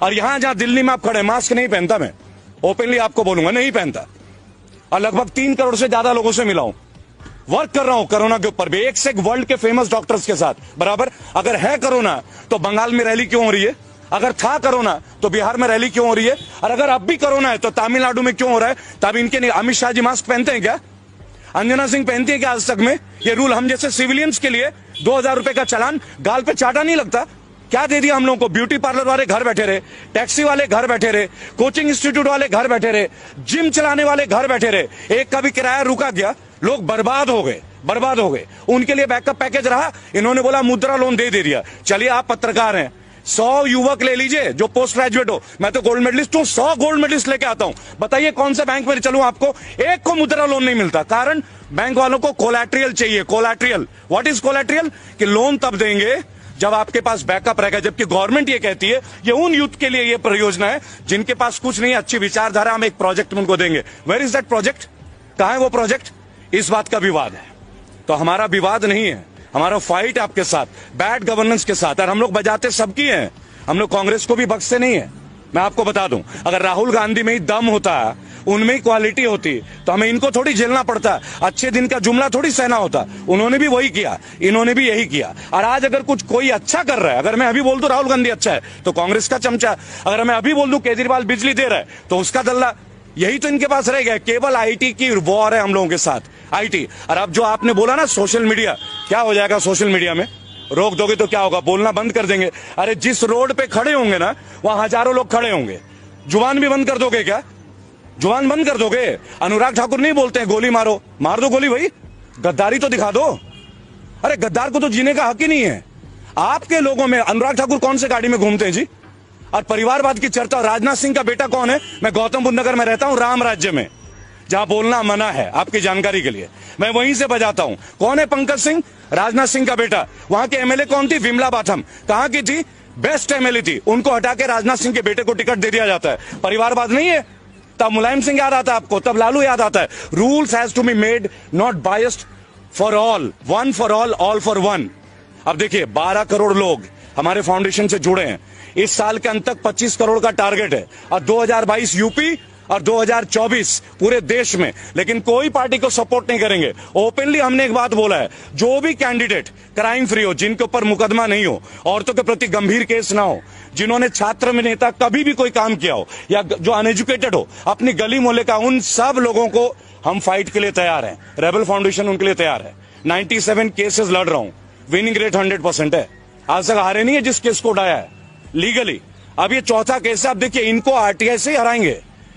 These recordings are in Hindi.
और यहां जहां दिल्ली में आप खड़े, मास्क नहीं पहनता, मैं ओपनली आपको बोलूंगा नहीं पहनता, और लगभग 3 करोड़ से ज्यादा लोगों से मिला हूं, वर्क कर रहा हूं कोरोना के ऊपर भी, एक से एक वर्ल्ड के फेमस डॉक्टर्स के साथ बराबर। अगर है कोरोना तो बंगाल में रैली क्यों हो रही है? अगर था कोरोना तो बिहार में रैली क्यों हो रही है? और अगर अब भी कोरोना है तो तमिलनाडु में क्यों हो रहा है? तब इनके नहीं, अमित शाह जी मास्क पहनते हैं क्या? अंजना सिंह पहनती है क्या आज तक में? ये रूल हम जैसे सिविलियंस के लिए 2000 रुपए का चालान गाल पे चाटा नहीं लगता? क्या दे दिया हम लोगों को? ब्यूटी पार्लर वाले घर बैठे रहे, टैक्सी वाले घर बैठे रहे, कोचिंग इंस्टीट्यूट वाले घर बैठे रहे, जिम चलाने वाले घर बैठे रहे, एक का भी किराया रुका गया, लोग बर्बाद हो गए, बर्बाद हो गए। उनके लिए बैकअप पैकेज रहा, इन्होंने बोला मुद्रा लोन दे दिया। चलिए आप पत्रकार हैं, 100 युवक ले लीजिए जो पोस्ट ग्रेजुएट हो, मैं तो गोल्ड मेडलिस्ट हूं, 100 गोल्ड मेडलिस्ट लेके आता हूं, बताइए कौन से बैंक में चलूं? आपको एक को मुद्रा लोन नहीं मिलता, कारण बैंक वालों को कोलैटरल चाहिए। Collateral, what is collateral? कि लोन तब देंगे जब आपके पास बैकअप रहेगा, जबकि गवर्नमेंट ये कहती है ये उन यूथ के लिए ये परियोजना है जिनके पास कुछ नहीं, अच्छी विचारधारा, हम एक प्रोजेक्ट में उनको देंगे। Where is that project? कहां है वो प्रोजेक्ट? इस बात का विवाद है। तो हमारा विवाद नहीं है, हमारा फाइट आपके साथ, बैड गवर्नेंस के साथ, और हम लोग बजाते सबकी हैं, हम लोग कांग्रेस को भी बख्शते नहीं है। मैं आपको बता दूं, अगर राहुल गांधी में ही दम होता, उनमें ही क्वालिटी होती, तो हमें इनको थोड़ी झेलना पड़ता, अच्छे दिन का जुमला थोड़ी सहना होता। उन्होंने भी वही किया, इन्होंने भी यही किया। और आज अगर कुछ कोई अच्छा कर रहा है, अगर मैं अभी बोल दूं राहुल गांधी अच्छा है तो कांग्रेस का चमचा, अगर मैं अभी बोल दूं केजरीवाल बिजली दे रहा है तो उसका दल्ला, यही तो इनके पास रह गया। केवल आईटी की वॉर है हम लोगों के साथ, आईटी। और अब जो आपने बोला ना सोशल मीडिया, क्या हो जाएगा सोशल मीडिया में? रोक दोगे तो क्या होगा? बोलना बंद कर देंगे। अरे जिस रोड पे खड़े होंगे ना, वहां हजारों लोग खड़े होंगे, जुबान भी बंद कर दोगे क्या? जुबान बंद कर दोगे? अनुराग ठाकुर नहीं बोलते हैं गोली मारो, मार दो गोली भाई, गद्दारी तो दिखा दो। अरे गद्दार को तो जीने का हक ही नहीं है। आपके लोगों में अनुराग ठाकुर कौन से गाड़ी में घूमते हैं जी? और परिवारवाद की चर्चा, राजनाथ सिंह का बेटा कौन है? मैं गौतम बुद्ध नगर में रहता हूं, राम राज्य में, जहां बोलना मना है, आपकी जानकारी के लिए, मैं वहीं से बजाता हूं। कौन है पंकज सिंह? राजनाथ सिंह का बेटा। वहां के एमएलए कौन थी? विमला बाथम। कहां की थी? बेस्ट एमएलए थी, उनको हटा के राजनाथ सिंह के बेटे को टिकट दे दिया जाता है। परिवारवाद नहीं है? तब मुलायम सिंह याद आता है आपको, तब लालू याद आता है। Rules has to be made not biased for all, one for all for one. अब देखिए 12 करोड़ लोग हमारे फाउंडेशन से जुड़े हैं, इस साल के अंत तक 25 करोड़ का टारगेट है, और 2022 यूपी और 2024 पूरे देश में। लेकिन कोई पार्टी को सपोर्ट नहीं करेंगे। ओपनली हमने एक बात बोला है, जो भी कैंडिडेट क्राइम फ्री हो, जिनके ऊपर मुकदमा नहीं हो, औरतों के प्रति गंभीर केस ना हो, जिन्होंने छात्र में नेता कभी भी कोई काम किया हो, या जो अनएजुकेटेड हो, अपनी गली मोहल्ले का, उन सब लोगों को हम फाइट के लिए तैयार हैं। रेबल फाउंडेशन उनके लिए तैयार है। 97 केसेस लड़ रहा हूं, विनिंग रेट 100% है। आज तक हारे नहीं है जिस केस को उठाया है लीगली। अब ये चौथा केस है। अब देखिए इनको आरटीआई से ही हराएंगे,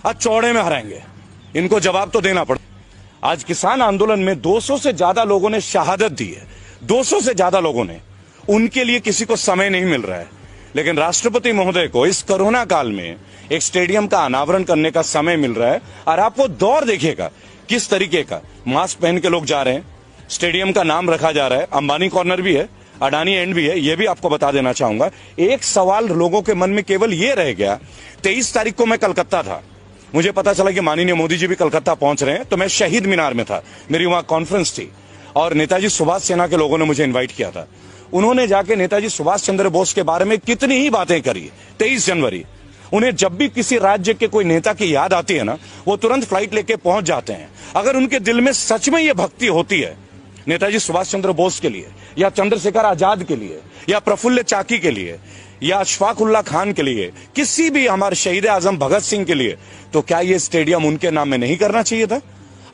आज चौड़े में हराएंगे, इनको जवाब तो देना पड़ा। आज किसान आंदोलन में 200 से ज्यादा लोगों ने शहादत दी है, 200 से ज्यादा लोगों ने। उनके लिए किसी को समय नहीं मिल रहा है, लेकिन राष्ट्रपति महोदय को इस कोरोना काल में एक स्टेडियम का अनावरण करने का समय मिल रहा है। और आप वो दौर देखिएगा किस तरीके का, मास्क पहन के लोग जा रहे हैं, स्टेडियम का नाम रखा जा रहा है, अंबानी कॉर्नर भी है, अडानी एंड भी है, ये भी आपको बता देना चाहूंगा। एक सवाल लोगों के मन में केवल ये रह गया, 23 तारीख को मैं कलकत्ता था, मुझे पता चला कि माननीय मोदी जी भी कलकत्ता पहुंच रहे हैं, तो मैं शहीद मीनार में था, मेरी वहां कॉन्फ्रेंस थी, और नेताजी सुभाष सेना के लोगों ने मुझे इन्वाइट किया था। उन्होंने जाके नेताजी सुभाष चंद्र बोस के बारे में कितनी ही बातें करी। 23 जनवरी, उन्हें जब भी किसी राज्य के कोई नेता की याद आती है ना, वो तुरंत फ्लाइट लेके पहुंच जाते हैं। अगर उनके दिल में सच में ये भक्ति होती है नेताजी सुभाष चंद्र बोस के लिए, या चंद्रशेखर आजाद के लिए, या प्रफुल्ल चाकी के लिए, या अशफाक उल्लाह खान के लिए, किसी भी हमारे शहीद आजम भगत सिंह के लिए, तो क्या ये स्टेडियम उनके नाम में नहीं करना चाहिए था?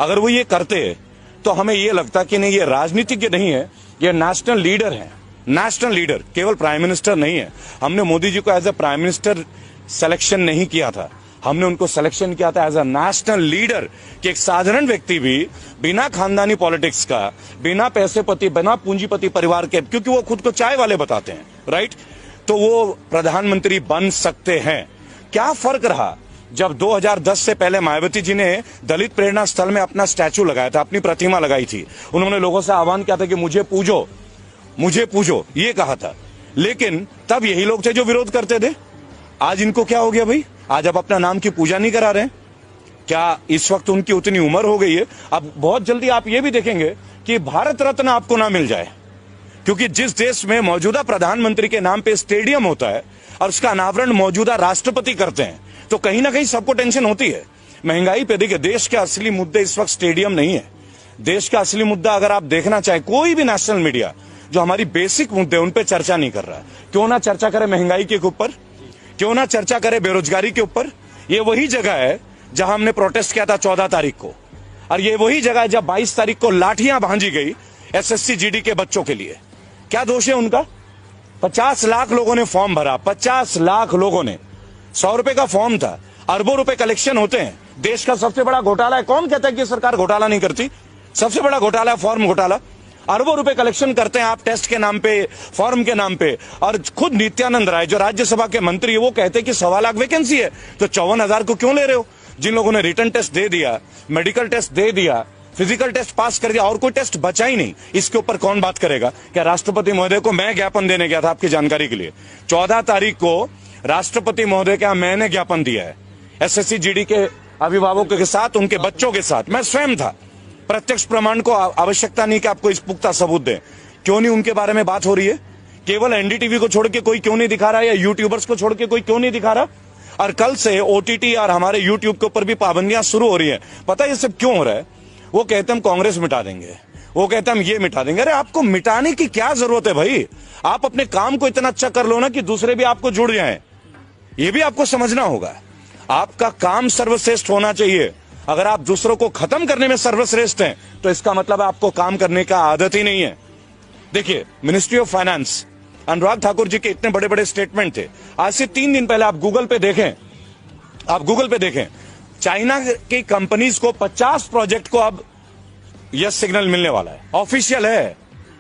अगर वो ये करते तो हमें ये लगता कि नहीं, ये राजनीतिज्ञ नहीं है, ये नेशनल लीडर है। नेशनल लीडर, केवल प्राइम मिनिस्टर नहीं है। हमने मोदी जी को as a prime minister selection नहीं किया था, हमने उनको सिलेक्शन किया था एज अ नेशनल लीडर, कि एक साधारण व्यक्ति भी बिना खानदानी पॉलिटिक्स का, बिना पैसेपति, बिना पूंजीपति परिवार के, क्योंकि वो खुद को चाय वाले बताते हैं, राइट, तो वो प्रधानमंत्री बन सकते हैं। क्या फर्क रहा जब 2010 से पहले मायावती जी ने दलित प्रेरणा स्थल में अपना स्टैचू लगाया था, अपनी प्रतिमा लगाई थी, उन्होंने लोगों से आह्वान किया था कि मुझे पूजो, मुझे पूजो, ये कहा था। लेकिन तब यही लोग थे जो विरोध करते थे। आज इनको क्या हो गया भाई? आज आप अपना नाम की पूजा नहीं करा रहे हैं क्या? इस वक्त उनकी उतनी उम्र हो गई है, अब बहुत जल्दी आप ये भी देखेंगे कि भारत रत्न आपको ना मिल जाए, क्योंकि जिस देश में मौजूदा प्रधानमंत्री के नाम पे स्टेडियम होता है, और उसका अनावरण मौजूदा राष्ट्रपति करते हैं, तो कहीं ना कहीं सबको टेंशन होती है। महंगाई पे देखिए, देश के असली मुद्दे इस वक्त स्टेडियम नहीं है। देश का असली मुद्दा अगर आप देखना चाहे, कोई भी नेशनल मीडिया जो हमारी बेसिक मुद्दे उन पे चर्चा नहीं कर रहा है। क्यों ना चर्चा करे महंगाई के ऊपर, क्यों ना चर्चा करे बेरोजगारी के ऊपर। ये वही जगह है जहां हमने प्रोटेस्ट किया था 14 तारीख को, और ये वही जगह है जब 22 तारीख को लाठियां भांजी गई एसएससी जीडी के बच्चों के लिए। क्या दोष है उनका? 50 लाख लोगों ने फॉर्म भरा, 50 लाख लोगों ने। 100 रुपए का फॉर्म था, अरबों रुपए कलेक्शन होते हैं। देश का सबसे बड़ा घोटाला है। कौन कहता है कि सरकार घोटाला नहीं करती? सबसे बड़ा घोटाला है फॉर्म घोटाला। अरबों रुपए कलेक्शन करते हैं आप टेस्ट के नाम पे, फॉर्म के नाम पे। और खुद नित्यानंद राय जो राज्यसभा के मंत्री है वो कहते हैं कि 1.25 लाख वैकेंसी है, तो 54,000 को क्यों ले रहे हो? जिन लोगों ने रिटर्न टेस्ट दे दिया, मेडिकल टेस्ट दे दिया, फिजिकल टेस्ट पास कर दिया और कोई टेस्ट बचा ही नहीं, इसके ऊपर कौन बात करेगा? क्या राष्ट्रपति महोदय को मैं ज्ञापन देने गया था, आपकी जानकारी के लिए 14 तारीख को राष्ट्रपति महोदय का मैंने ज्ञापन दिया है एसएससी जीडी के अभिभावकों के साथ, उनके बच्चों के साथ। मैं स्वयं था। प्रत्यक्ष प्रमाण को आवश्यकता नहीं कि आपको इस पुख्ता सबूत दें। क्यों नहीं उनके बारे में बात हो रही है? केवल एनडीटीवी को छोड़ के कोई क्यों नहीं दिखा रहा है, या यूट्यूबर्स को छोड़ के कोई क्यों नहीं दिखा रहा? और कल से ओटीटी और हमारे यूट्यूब के ऊपर भी पाबंदियां शुरू हो रही है। पता है ये सब क्यों हो रहा है? वो कहते हम कांग्रेस मिटा देंगे, वो कहते हम ये मिटा देंगे। अरे आपको मिटाने की क्या जरूरत है भाई? आप अपने काम को इतना अच्छा कर लो ना कि दूसरे भी आपको जुड़ जाएं। ये भी आपको समझना होगा। आपका काम सर्वश्रेष्ठ होना चाहिए। अगर आप दूसरों को खत्म करने में सर्वश्रेष्ठ हैं तो इसका मतलब आपको काम करने का आदत ही नहीं है। देखिए, ministry of finance, Anurag Thakur ji के इतने बड़े बड़े स्टेटमेंट थे। आज से 3 दिन पहले आप गूगल पे देखें, चाइना की कंपनीज को 50 प्रोजेक्ट को अब यस सिग्नल मिलने वाला है। ऑफिशियल है,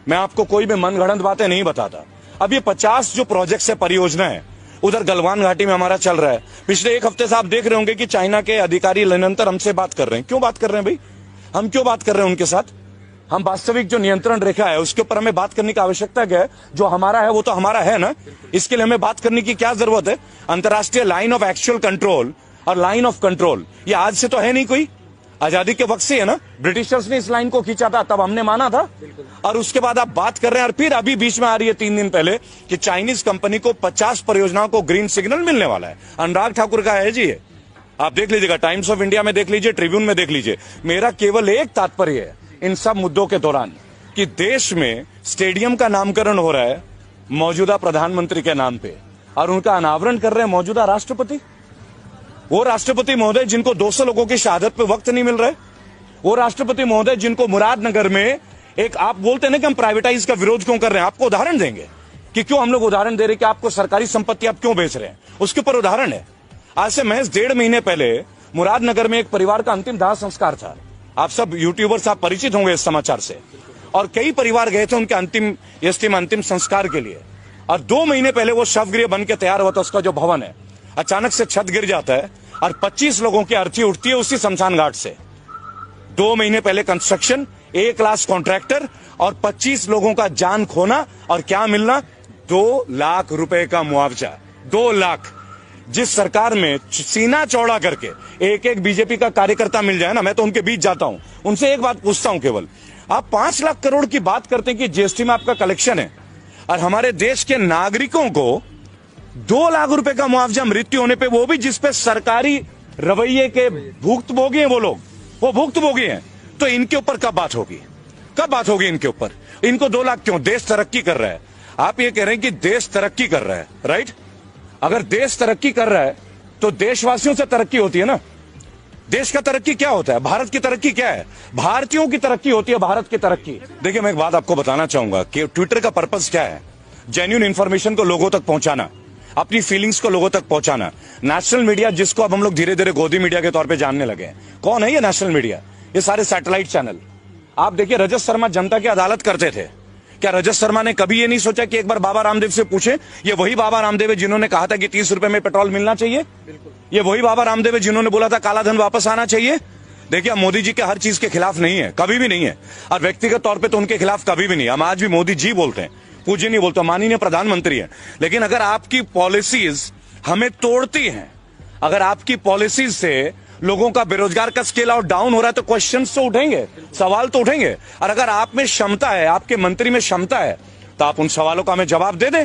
मैं आपको कोई भी मनगढ़ंत बातें नहीं बताता। अब ये 50 जो प्रोजेक्ट है, परियोजना है, उधर गलवान घाटी में हमारा चल रहा है। पिछले 1 हफ्ते से आप देख रहे होंगे कि चाइना के अधिकारी निरंतर हमसे बात कर रहे हैं। क्यों बात कर रहे हैं भाई? हम क्यों बात कर रहे हैं उनके साथ? हम वास्तविक जो नियंत्रण रेखा है उसके ऊपर हमें बात करने की आवश्यकता क्या है? जो हमारा है वो तो हमारा है ना, इसके लिए हमें बात करने की क्या जरूरत है? अंतर्राष्ट्रीय लाइन ऑफ एक्चुअल कंट्रोल और लाइन ऑफ कंट्रोल ये आज से तो है नहीं, कोई आजादी के वक्त से है ना। ब्रिटिशर्स ने इस लाइन को खींचा था, तब हमने माना था। और उसके बाद आप बात कर रहे हैं, और फिर अभी बीच में आ रही है 3 दिन पहले कि चाइनीज कंपनी को 50 परियोजनाओं को ग्रीन सिग्नल मिलने वाला है। अनुराग ठाकुर का है जी ये, आप देख लीजिएगा, टाइम्स ऑफ इंडिया में देख लीजिए, ट्रिब्यून में देख लीजिए। मेरा केवल एक तात्पर्य है इन सब मुद्दों के दौरान कि देश में स्टेडियम का नामकरण हो रहा है मौजूदा प्रधानमंत्री के नाम पे, और उनका अनावरण कर रहे हैं मौजूदा राष्ट्रपति। वो राष्ट्रपति महोदय जिनको 200 लोगों की शहादत पे वक्त नहीं मिल रहा है, वो राष्ट्रपति महोदय जिनको मुरादनगर में एक, आप बोलते हैं ना कि हम प्राइवेटाइज का विरोध क्यों कर रहे हैं, आपको उदाहरण देंगे कि क्यों हम लोग उदाहरण दे रहे हैं कि आपको सरकारी संपत्ति आप क्यों बेच रहे हैं, उसके ऊपर उदाहरण है। आज से महज 1.5 महीने पहले मुरादनगर में एक परिवार का अंतिम दाह संस्कार था। आप सब यूट्यूबर्स आप परिचित होंगे इस समाचार से, और कई परिवार गए थे उनके अंतिम संस्कार के लिए। और 2 महीने पहले वो शवगृह बन के तैयार हुआ था, उसका जो भवन है, अचानक से छत गिर जाता है और 25 लोगों की अर्थी उठती है उसी शमशान घाट से। 2 महीने पहले कंस्ट्रक्शन, A क्लास कॉन्ट्रैक्टर, और 25 लोगों का जान खोना, और क्या मिलना? 2 लाख रुपए का मुआवजा। 2 लाख। जिस सरकार में सीना चौड़ा करके एक बीजेपी का कार्यकर्ता मिल जाए ना, मैं तो उनके बीच जाता हूं, उनसे एक बात पूछता हूं केवल, आप 5 लाख करोड़ की बात करते हैं कि जीएसटी में आपका कलेक्शन है, और हमारे देश के नागरिकों को 2 लाख रुपए का मुआवजा मृत्यु होने पे, वो भी जिसपे सरकारी रवैये के भुक्तभोगी हैं, वो भुक्तभोगी हैं, तो इनके ऊपर कब बात होगी? कब बात होगी इनके ऊपर? इनको 2 लाख क्यों? देश तरक्की कर रहा है। आप ये कह रहे हैं कि देश तरक्की कर रहा है, राइट? अगर देश तरक्की कर रहा है तो देशवासियों से तरक्की होती है ना। देश का तरक्की क्या होता है? भारत की तरक्की क्या है? भारतीयों की तरक्की होती है, भारत की तरक्की। देखिए, मैं एक बात आपको बताना चाहूंगा कि ट्विटर का पर्पस क्या है? जेन्युइन इंफॉर्मेशन को लोगों तक पहुंचाना, अपनी फीलिंग्स को लोगों तक पहुंचाना। नेशनल मीडिया, जिसको अब हम लोग धीरे धीरे गोदी मीडिया के तौर पे जानने लगे हैं, कौन है ये नेशनल मीडिया? ये सारे सैटेलाइट चैनल। आप देखिए, रजत शर्मा जनता की अदालत करते थे। क्या रजत शर्मा ने कभी ये नहीं सोचा कि एक बार बाबा रामदेव से पूछे? ये वही बाबा रामदेव है जिन्होंने कहा था कि 30 रुपए में पेट्रोल मिलना चाहिए। ये वही बाबा रामदेव है जिन्होंने बोला था काला धन वापस आना चाहिए। देखिए, मोदी जी के हर चीज के खिलाफ नहीं है, कभी भी नहीं है, और व्यक्तिगत तौर पे तो उनके खिलाफ कभी भी नहीं। हम आज भी मोदी जी बोलते हैं, पूज्य नहीं बोलते, माननीय प्रधानमंत्री है। लेकिन अगर आपकी पॉलिसीज हमें तोड़ती हैं, अगर आपकी पॉलिसीज से लोगों का बेरोजगार का स्केल आउट डाउन हो रहा है, तो क्वेश्चंस तो उठेंगे, सवाल तो उठेंगे। और अगर आप में क्षमता है, आपके मंत्री में क्षमता है, तो आप उन सवालों का हमें जवाब दे दें।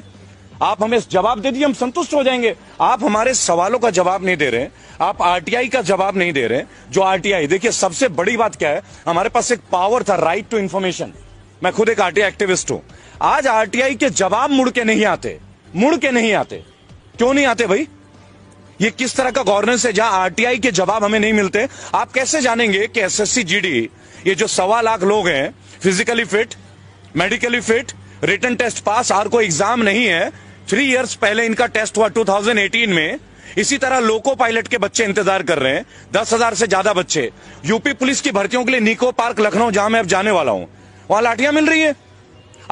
आप हमें जवाब दे दीजिए, हम संतुष्ट हो जाएंगे। आप हमारे सवालों का जवाब नहीं दे रहे, आप आरटीआई का जवाब नहीं दे रहे। जो आरटीआई, देखिए सबसे बड़ी बात क्या है, हमारे पास एक पावर था, राइट टू इंफॉर्मेशन। मैं खुद एक आरटीआई एक्टिविस्ट हूं। आज आरटीआई के जवाब मुड़ के नहीं आते, मुड़ के नहीं आते। क्यों नहीं आते भाई? ये किस तरह का गवर्नेंस है जहां आरटीआई के जवाब हमें नहीं मिलते? आप कैसे जानेंगे कि एसएससी जीडी, ये जो 1.25 लाख लोग हैं, physically fit, medically fit, written test pass, और कोई एग्जाम नहीं है। 3 इयर्स पहले इनका टेस्ट हुआ 2018 में। इसी तरह लोको पायलट के बच्चे इंतजार कर रहे हैं, 10,000 से ज्यादा बच्चे। यूपी पुलिस की भर्तियों के लिए निको पार्क लखनऊ, जहां मैं अब जाने वाला हूं, वहां लाठियां मिल रही है।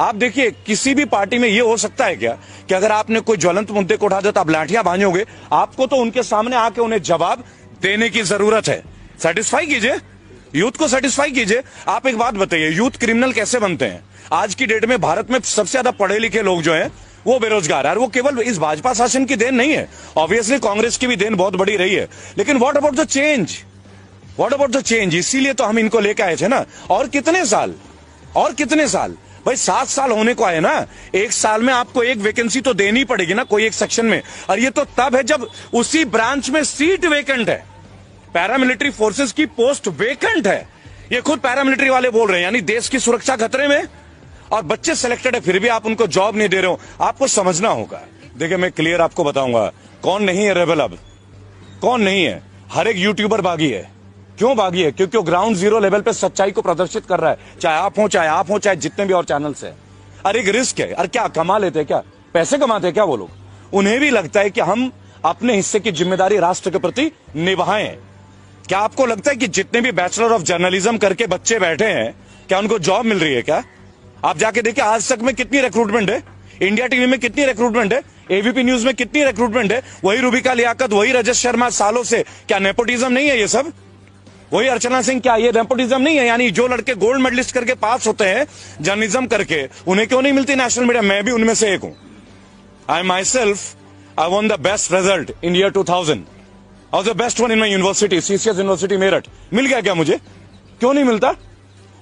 आप देखिए, किसी भी पार्टी में यह हो सकता है क्या कि अगर आपने कोई ज्वलंत मुद्दे को उठा दिया तो आप लाठियां बांधोगे? आपको तो उनके सामने आके उन्हें जवाब देने की जरूरत है। सेटिस्फाई कीजिए, यूथ को सेटिस्फाई कीजिए। आप एक बात बताइए, यूथ क्रिमिनल कैसे बनते हैं? आज की डेट में भारत में सबसे ज्यादा पढ़े लिखे लोग जो हैं वो बेरोजगार है, और वो केवल इस भाजपा शासन की देन नहीं है, ऑब्वियसली कांग्रेस की भी देन बहुत बड़ी रही है। लेकिन what about the change? What about the change? इसीलिए तो हम इनको लेके आए थे ना। और कितने साल, और कितने साल भाई? 7 साल होने को आए ना। 1 साल में आपको एक वैकेंसी तो देनी पड़ेगी ना, कोई एक सेक्शन में। और ये तो तब है जब उसी ब्रांच में सीट वेकेंट है, पैरामिलिट्री फोर्सेस की पोस्ट वेकेंट है। ये खुद पैरामिलिट्री वाले बोल रहे हैं, यानी देश की सुरक्षा खतरे में, और बच्चे सिलेक्टेड है, फिर भी आप उनको जॉब नहीं दे रहे हो। आपको समझना होगा। देखिए, मैं क्लियर आपको बताऊंगा कौन नहीं है रेबल, अब कौन नहीं है। हर एक यूट्यूबर बागी है। क्यों बागी है? क्योंकि वो ग्राउंड जीरो लेवल पे सच्चाई को प्रदर्शित कर रहा है, चाहे आप हो, चाहे जितने भी और चैनल्स है। अरे एक रिस्क है। अरे क्या कमा लेते हैं? क्या पैसे कमाते हैं क्या वो लोग? उन्हें भी लगता है कि हम अपने हिस्से की जिम्मेदारी राष्ट्र के प्रति निभाएं। क्या आपको लगता है कि जितने भी बैचलर ऑफ जर्नलिज्म करके बच्चे बैठे हैं, क्या उनको जॉब मिल रही है? क्या आप जाके देखिए, आज तक में कितनी रिक्रूटमेंट है, इंडिया टीवी में कितनी रिक्रूटमेंट है, एबीपी न्यूज में कितनी रिक्रूटमेंट है। वही रूबिका लियाकत, वही रजत शर्मा सालों से। क्या नेपोटिज्म नहीं है ये सब? वही अर्चना सिंह, क्या ये नेपोटिज्म नहीं है? यानी जो लड़के गोल्ड मेडलिस्ट करके पास होते हैं जर्नलिज्म करके, उन्हें क्यों नहीं मिलती नेशनल मीडिया? मैं भी उनमें से एक हूं। I myself, I won the best result in year 2000, और the best one in my university, CCS university Meerut. मिल गया क्या मुझे? क्यों नहीं मिलता?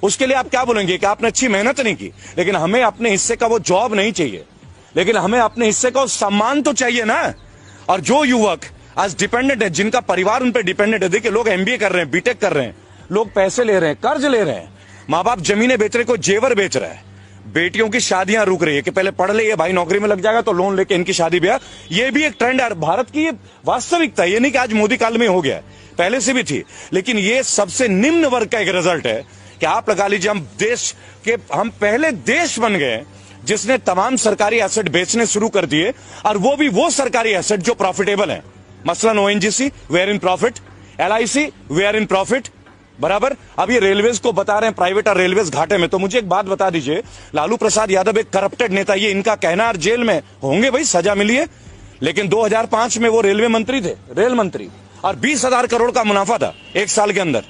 उसके लिए आप क्या बोलेंगे कि आपने अच्छी मेहनत नहीं की? लेकिन हमें अपने हिस्से का वो जॉब नहीं चाहिए, लेकिन हमें अपने हिस्से का सम्मान तो चाहिए ना। और जो युवक आज डिपेंडेंट है, जिनका परिवार उन पर डिपेंडेंट है, देखिए लोग एमबीए कर रहे हैं, बीटेक कर रहे हैं, लोग पैसे ले रहे हैं, कर्ज ले रहे हैं, माँ बाप जमीनें बेच रहे, कोई जेवर बेच रहा है, बेटियों की शादियां रुक रही है कि पहले पढ़ ले, ये भाई नौकरी में लग जाएगा तो लोन लेके इनकी शादी ब्याह। ये भी एक ट्रेंड है भारत की, ये वास्तविकता है। ये नहीं कि आज मोदी काल में हो गया, पहले से भी थी। लेकिन ये सबसे निम्न वर्ग का एक रिजल्ट है कि आप लगा लीजिए, हम पहले देश बन गए जिसने तमाम सरकारी एसेट बेचने शुरू कर दिए, और वो भी वो सरकारी एसेट जो प्रॉफिटेबल है। मसलन ONGC, we are in profit, LIC, we are in profit, बराबर। अब ये रेलवेज को बता रहे हैं प्राइवेट और रेलवेज घाटे में। तो मुझे एक बात बता दीजिए, लालू प्रसाद यादव एक करप्टेड नेता, ये इनका कहना, और जेल में होंगे भाई, सजा मिली है। लेकिन 2005 में वो रेलवे मंत्री थे, रेल मंत्री, और 20,000 करोड़ का मुनाफा था 1 साल के अंदर।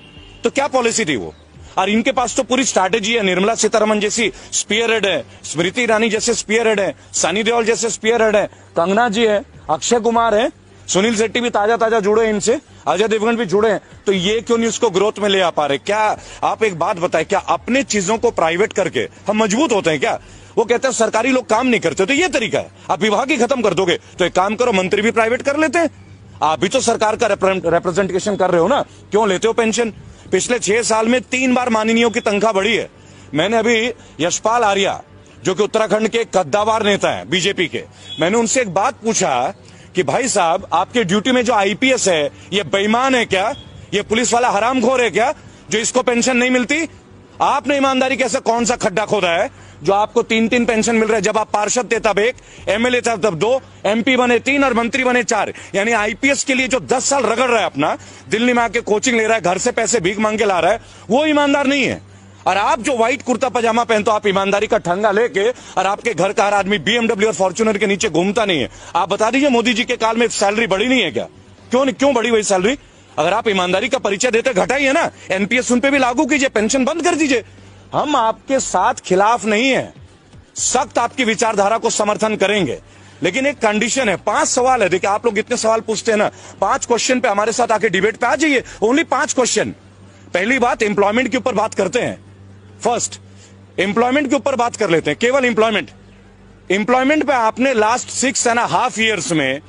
तो क्या पॉलिसी थी वो? और इनके पास तो पूरी स्ट्रैटेजी है। निर्मला सीतारमण जैसी स्पीयर हेड है, स्मृति ईरानी जैसे स्पीयर हेड है, सनी देओल जैसे स्पीयर हेड है, कंगना जी है, अक्षय कुमार है, सुनील शेट्टी भी ताजा जुड़े हैं इनसे, अजय देवगन भी जुड़े हैं। तो ये क्यों नहीं उसको ग्रोथ में ले आ पा रहे? क्या आप एक बात बताएं, क्या अपने चीजों को प्राइवेट करके हम मजबूत होते हैं क्या? वो कहते हैं सरकारी लोग काम नहीं करते, तो ये तरीका है, आप विभाग ही खत्म कर दोगे। तो एक काम करो, मंत्री भी प्राइवेट कर लेते हैं। आप भी तो सरकार का रिप्रेजेंटेशन कर रहे हो ना, क्यों लेते हो पेंशन? पिछले 6 साल में 3 बार माननीयों की तनख्वाह बढ़ी है। मैंने अभी यशपाल आर्या, जो कि उत्तराखंड के कद्दावर नेता है बीजेपी के, मैंने उनसे एक बात पूछा कि भाई साहब, आपके ड्यूटी में जो आईपीएस है, ये बेईमान है क्या? ये पुलिस वाला हरामखोर है क्या, जो इसको पेंशन नहीं मिलती? आपने ईमानदारी कैसे, कौन सा खड्डा खोदा है जो आपको 3-3 पेंशन मिल रहा है? जब आप पार्षद थे तब 1, एमएलए थे तब 2, एमपी बने 3 और मंत्री बने 4। यानी आईपीएस के लिए जो 10 साल रगड़ रहा है अपना, दिल्ली में आके कोचिंग ले रहा है, घर से पैसे भीख मांग के ला रहा है, वो ईमानदार नहीं है। और आप जो व्हाइट कुर्ता पजामा पहनते हो, आप ईमानदारी का ठंगा लेके, और आपके घर का हर आदमी बीएमडब्ल्यू और फॉर्च्यूनर के नीचे घूमता नहीं है। आप बता दीजिए, मोदी जी के काल में सैलरी बढ़ी नहीं है क्या? क्यों बढ़ी हुई सैलरी? अगर आप ईमानदारी का परिचय देते, घटाइए ना, एनपीएस उन पे भी लागू कीजिए, पेंशन बंद कर दीजिए। हम आपके साथ खिलाफ नहीं है, सख्त आपकी विचारधारा को समर्थन करेंगे, लेकिन एक कंडीशन है। 5 सवाल है। देखिए, आप लोग इतने सवाल पूछते हैं ना, 5 क्वेश्चन पे हमारे साथ आके डिबेट पे आ जाइए, ओनली 5 क्वेश्चन। पहली बात, एम्प्लॉयमेंट के ऊपर बात करते हैं। फर्स्ट, एम्प्लॉयमेंट के ऊपर बात कर लेते हैं, केवल एम्प्लॉयमेंट। एम्प्लॉयमेंट पे आपने लास्ट 6.5 years में